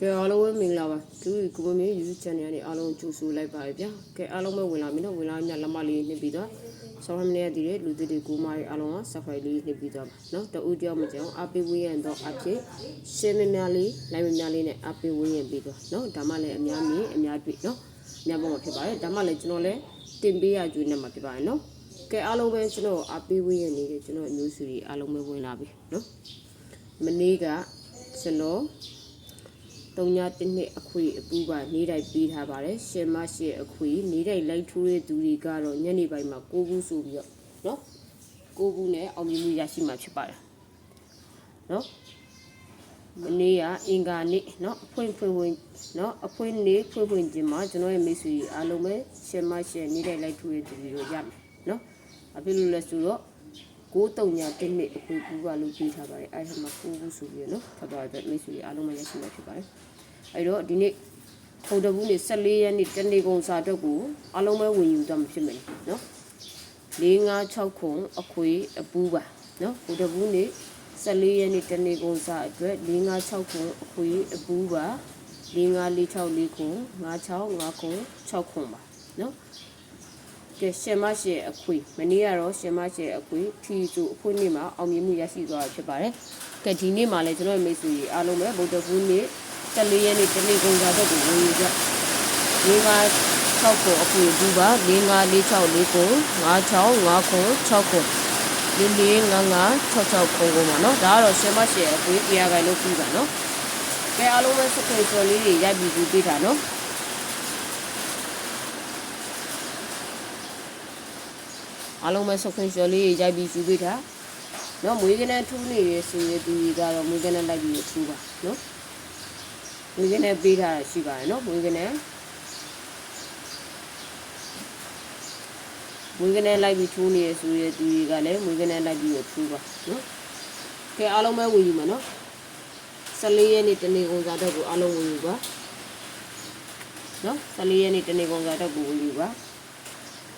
ကဲအားလုံးပဲမင်္ဂလာပါသူကိုမင်း YouTube channel ကနေအားလုံးကြိုဆိုလိုက်ပါရဗျာကဲအားလုံးပဲဝင်လာပြီနော်ဝင်လာမြလက်မလေးနှိပ်ပြီးတော့ဆောင်းမနေရတဲ့လူတွေကိုမားရီအားလုံးက subscribe လေးနှိပ်ပြီးတော့နော်တူကြောက်မကြောက်အပေးဝေးရတော့အဖြစ် share မများလေး like မများလေးနဲ့အပေးဝေးရပြီးတော့နော်ဒါမှလည်းအများမြင်အများတွေ့နော်အများပေါ်မှာဖြစ်ပါတယ်ဒါမှလည်းကျွန်တော်လည်းတင်ပေးရကျွေးနေမှာဖြစ်ပါတယ်နော်ကဲအားလုံးပဲကျွန်တော်အပေးဝေးရနေတယ်ကျွန်တော်အမျိုးစုတွေအားလုံးပဲဝင်လာပြီနော်မနေ့ကကျွန်တော်3 နှစ်အခွေအပူကနေတိုင်းပေးထားပါတယ်ရှင်မရှိအခွေနေတိုင်းလိုက်ထိုးတဲ့သူတွေကတော့ညနေပိုင်းမှာ9ခုဆိုပြီးတော့နော်9ခုနဲ့အောင်မြင်မှုရရှိမှာဖြစ်ပါတယ်နော်မနေ့ကအင်္ဂါနေ့နော်အဖွင့်နော်အဖွင့်နေ့ဖွင့်ခြင်းမှာကျွန်တော်ရဲ့မိတ်ဆွေအားလုံးပဲရှင်မရှိနေတိုင်းလိုက်ထိုးတဲ့သူတွေတို့ရမယ်နော်အဖြစ်လို့လဲဆိုတော့9 နှစ်အခွေပူကလို့ပေးထားပါတယ်အဲ့ဒါမှာ9ခုဆိုပြီးတော့နော်ထပ်သွားတဲ့မိတ်ဆွေအားလုံးပဲရရှိမှာဖြစ်ပါတယ်အဲ့တော့ဒီနေ့ထုံတဘူးနေ့14ရက်နေ့တနေ့ကုန်စာအတွက်ကိုအားလုံးပဲဝင်ယူတော့မှာဖြစ်မယ်နော်4 5 6ခုအခွေအပူပါနော်ထုံတဘူးနေ့14ရက်နေ့တနေ့ကုန်စာအတွက်4 5 6ခုအခွေအပူပါ4 5 4 6 4ခု5 6 5ခု6ခုပါနော်ကဲရှင်မရှိအခွေမနေ့ကတော့ရှင်မရှိအခွေထီစုအဖွင့်နေ့မှာအောင်မြင်မှုရရှိသွားတာဖြစ်ပါတယ်ကဲဒီနေ့မှာလည်းကျွန်တော်မိတ်ဆွေအားလုံးပဲဗုဒ္ဓဘူးနေ့14ရက်နေ့တနေ့ကုန်စာတော့ကိုဝင်ယူကြ4 5 6ခုအခွေဘူးပါ4 5 4 6 4ခု5 6 5ခု6ခု4 4 5 5 6 6ခုပါနော်ဒါကတော့ရှင်မရှိအခွေတရားခိုင်လို့ပြီးပါနော်ကဲအားလုံးပဲစခွေစော်လေးတွေရိုက်ပြီးပေးတာနော်အားလုံးပဲစခွေစော်လေးရိုက်ပြီးယူပေးတာနော်မွေးကနေထူးနေရဆိုရသူကြီးကတော့မွေးကနေလိုက်ပြီးထူးပါနော်မွေးကနေပေးထားတာရှိပါတယ်နော်မွေးကနေလိုက်ပြီးထူးနေရဆိုရသူကြီးကလည်းမွေးကနေလိုက်ပြီးထူးပါနော်ကဲအားလုံးပဲဝင်ယူမှာနော်14ရက်နေ့တနေ့ကုန်စာတော့ကိုအားလုံးဝင်ယူပါနော်14ရက်နေ့တနေ့ကုန်စာတော့ကိုဝင်ယူပါ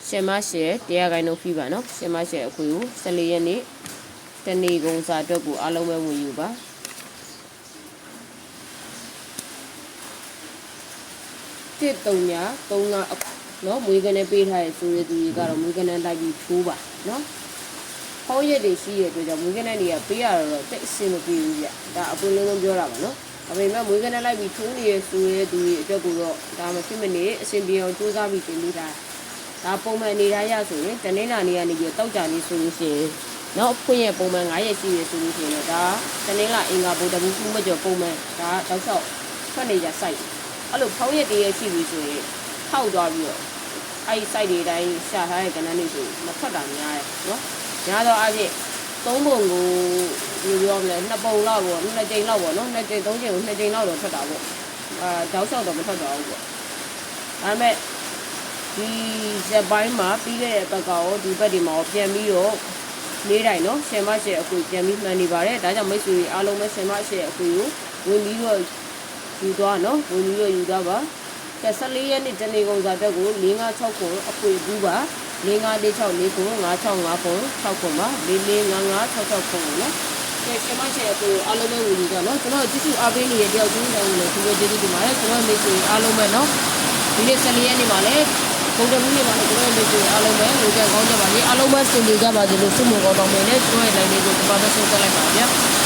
ရှင်မရှိတရားခိုင်နှုတ်ပြီးပါနော်ရှင်မရှိအခွေကို14ရက်နေ့တနေ့ကုန်စာတော့ကိုအားလုံးပဲဝင်ယူပါ1 3 နော်မွေးကနေပေးထားတဲ့ဆိုရသူကြီးကတော့မွေးကနေလိုက်ပြီးထိုးပါနော်ဟောရက်တွေရှိရတဲ့အတွက်ကြောင့်မွေးကနေတွေကပေးရတော့တိတ်အဆင်မပြေဘူးဗျဒါအပွင့်လုံးလုံးပြောတာပါနော်ဒါပေမဲ့မွေးကနေလိုက်ပြီးထိုးနေရဆိုရသူကြီးအတွက်ကိုတော့ဒါမှဖြစ်မနေအဆင်ပြေအောင်စူးစမ်းပြီးတင်ပေးတာဒါပုံမှန်အနေထားရဆိုရင်တနေ့နာနေကနေပြီးတောက်ကြနေဆိုလို့ရှိရင်နော်ဖွင့်ရပုံမှန်9ရက်ရှိရဆိုလို့ရှိရင်ဒါတနေ့လာအင်္ဂါဗုဒ္ဓဘူးခုမကျော်ပုံမှန်ဒါတောက်လျှောက်ထွက်နေကြ site အဲ့လိုဖောင်းရက်တည်းရရှိပြီဆိုရင်ထောက်သွားပြီးတော့အဲ့ site တွေတိုင်းရှာထားတဲ့ကဏ္ဍတွေဆိုမထွက်တာများတယ်နော်များတော့အဖြစ်3ပုံကိုဒီပြောမလဲ2ပုံလောက်ပေါ့2ကြိမ်လောက်ပေါ့နော်2ကြိမ်3ကြိမ်ကို2ကြိမ်လောက်တော့ထွက်တာပေါ့တောက်လျှောက်တော့မထွက်တော့ဘူးပေါ့ဒါပေမဲ့ဒီရက်ပိုင်းမှာပြီးခဲ့တဲ့ဘက်ကရောဒီဘက်ဒီမှာရောပြန်ပြီးတော့နေ့တိုင်းနော်ရှင်မရှိအခွေပြန်ပြီးမှန်နေပါတယ်ဒါကြောင့်မိတ်ဆွေအားလုံးပဲရှင်မရှိအခွေကိုဝင်ပြီးတော့ယူသွားနော်ဝင်ပြီးတော့ယူသွားပါကဲ14ရက်နေ့တနေ့ကုန်စာတက်ကို4 5 6ခုအခွေဘူးပါ4 5 4 6 4ခု5 6 5ခု6ခုပါ4 4 5 5 6 6ခုနော်ကဲရှင်မရှိအခွေအားလုံးပဲဝင်ယူကြနော်ကျွန်တော်ကြည့်စုအားပေးနေတဲ့တယောက်ချင်းတိုင်းကိုလည်းဒီလိုကျေးဇူးတင်ပါတယ်ကျွန်တော်မိတ်ဆွေအားလုံးပဲနော်ဒီနေ့14ရက်နေ့မှာလည်းဘုံတမှုနေ့မှာလည်းကျွန်တော်မိတ်ဆွေအားလုံးပဲလူကြကောင်းကြပါစေအားလုံးပဲစင်ကြကြပါစေလို့ဆုမွန်ကောင်းတောင်းနေနဲ့ကျွန်တော်ရဲ့ line လေးကိုဒီမှာပဲဆုံးသက်လိုက်ပါဗျာ